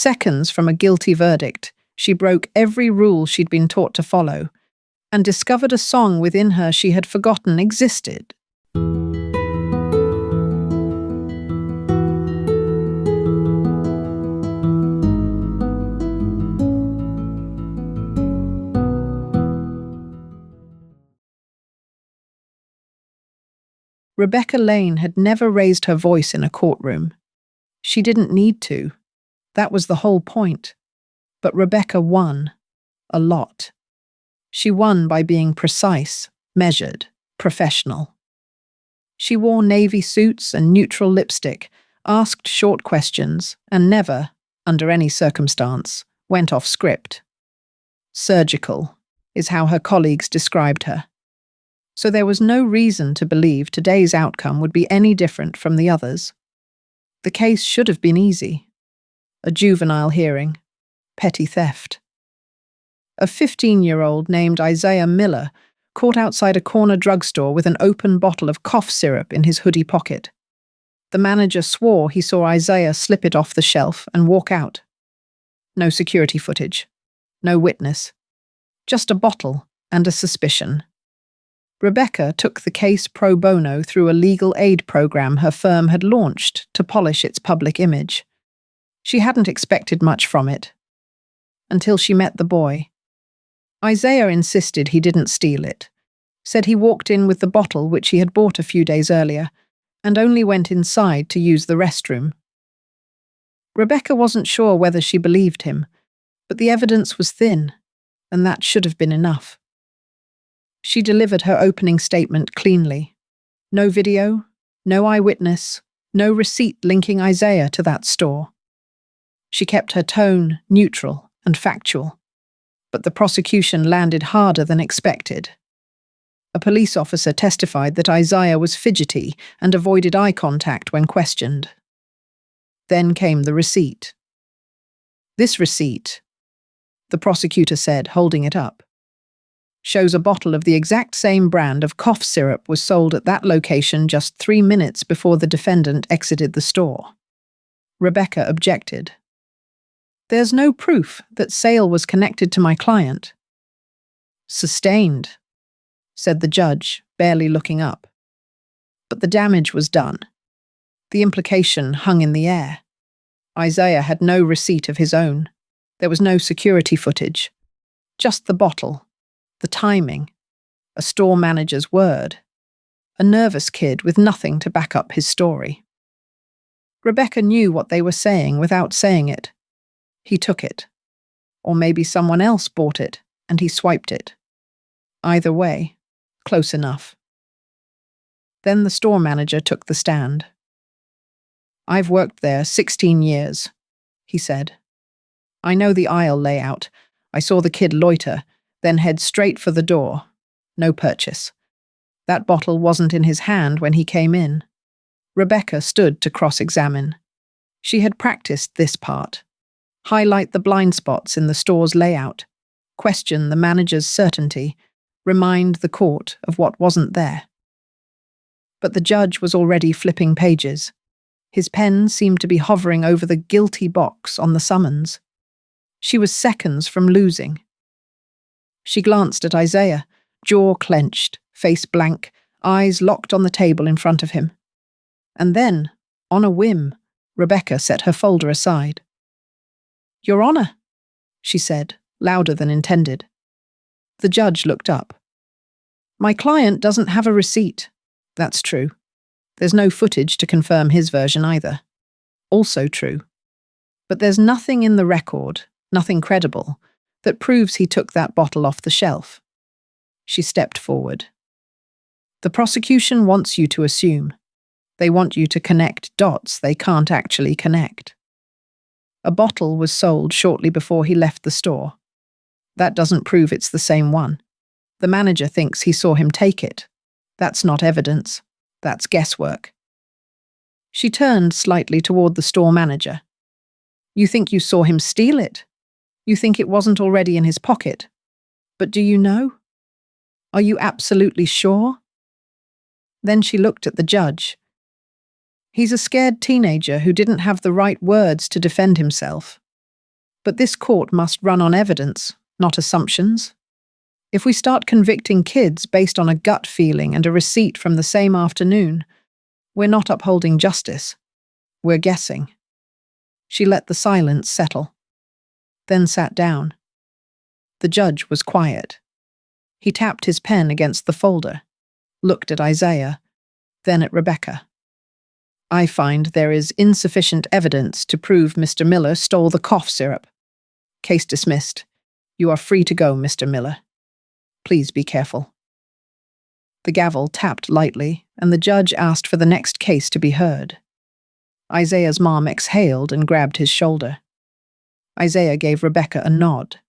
Seconds from a guilty verdict, she broke every rule she'd been taught to follow and discovered a song within her she had forgotten existed. Rebecca Lane had never raised her voice in a courtroom. She didn't need to. That was the whole point. But Rebecca won. A lot. She won by being precise, measured, professional. She wore navy suits and neutral lipstick, asked short questions, and never, under any circumstance, went off script. Surgical is how her colleagues described her. So there was no reason to believe today's outcome would be any different from the others. The case should have been easy. A juvenile hearing. Petty theft. A 15-year-old named Isaiah Miller caught outside a corner drugstore with an open bottle of cough syrup in his hoodie pocket. The manager swore he saw Isaiah slip it off the shelf and walk out. No security footage. No witness. Just a bottle and a suspicion. Rebecca took the case pro bono through a legal aid program her firm had launched to polish its public image. She hadn't expected much from it. Until she met the boy. Isaiah insisted he didn't steal it, said he walked in with the bottle which he had bought a few days earlier, and only went inside to use the restroom. Rebecca wasn't sure whether she believed him, but the evidence was thin, and that should have been enough. She delivered her opening statement cleanly. No video, no eyewitness, no receipt linking Isaiah to that store. She kept her tone neutral and factual, but the prosecution landed harder than expected. A police officer testified that Isaiah was fidgety and avoided eye contact when questioned. Then came the receipt. This receipt, the prosecutor said, holding it up, shows a bottle of the exact same brand of cough syrup was sold at that location just 3 minutes before the defendant exited the store. Rebecca objected. There's no proof that sale was connected to my client. Sustained, said the judge, barely looking up. But the damage was done. The implication hung in the air. Isaiah had no receipt of his own. There was no security footage. Just the bottle. The timing, a store manager's word, a nervous kid with nothing to back up his story. Rebecca knew what they were saying without saying it. He took it. Or maybe someone else bought it and he swiped it. Either way, close enough. Then the store manager took the stand. I've worked there 16 years, he said. I know the aisle layout. I saw the kid loiter, then head straight for the door. No purchase. That bottle wasn't in his hand when he came in. Rebecca stood to cross-examine. She had practiced this part. Highlight the blind spots in the store's layout. Question the manager's certainty. Remind the court of what wasn't there. But the judge was already flipping pages. His pen seemed to be hovering over the guilty box on the summons. She was seconds from losing. She glanced at Isaiah, jaw clenched, face blank, eyes locked on the table in front of him. And then, on a whim, Rebecca set her folder aside. Your Honor, she said, louder than intended. The judge looked up. My client doesn't have a receipt. That's true. There's no footage to confirm his version either. Also true. But there's nothing in the record, nothing credible, that proves he took that bottle off the shelf. She stepped forward. The prosecution wants you to assume. They want you to connect dots they can't actually connect. A bottle was sold shortly before he left the store. That doesn't prove it's the same one. The manager thinks he saw him take it. That's not evidence. That's guesswork. She turned slightly toward the store manager. You think you saw him steal it? You think it wasn't already in his pocket? But do you know? Are you absolutely sure? Then she looked at the judge. He's a scared teenager who didn't have the right words to defend himself. But this court must run on evidence, not assumptions. If we start convicting kids based on a gut feeling and a receipt from the same afternoon, we're not upholding justice. We're guessing. She let the silence settle, then sat down. The judge was quiet. He tapped his pen against the folder, looked at Isaiah, then at Rebecca. I find there is insufficient evidence to prove Mr. Miller stole the cough syrup. Case dismissed. You are free to go, Mr. Miller. Please be careful. The gavel tapped lightly, and the judge asked for the next case to be heard. Isaiah's mom exhaled and grabbed his shoulder. Isaiah gave Rebecca a nod.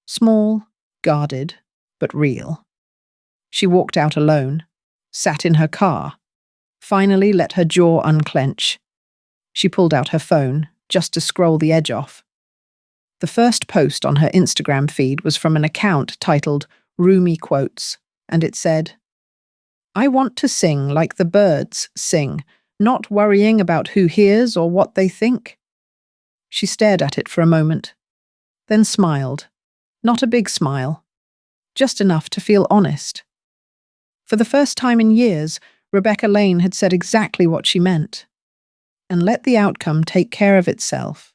Small, guarded, but real. She walked out alone, sat in her car, finally let her jaw unclench. She pulled out her phone, just to scroll the edge off. The first post on her Instagram feed was from an account titled Rumi Quotes, and it said, "I want to sing like the birds sing, not worrying about who hears or what they think." She stared at it for a moment, then smiled. Not a big smile, just enough to feel honest. For the first time in years, Rebecca Lane had said exactly what she meant, and let the outcome take care of itself.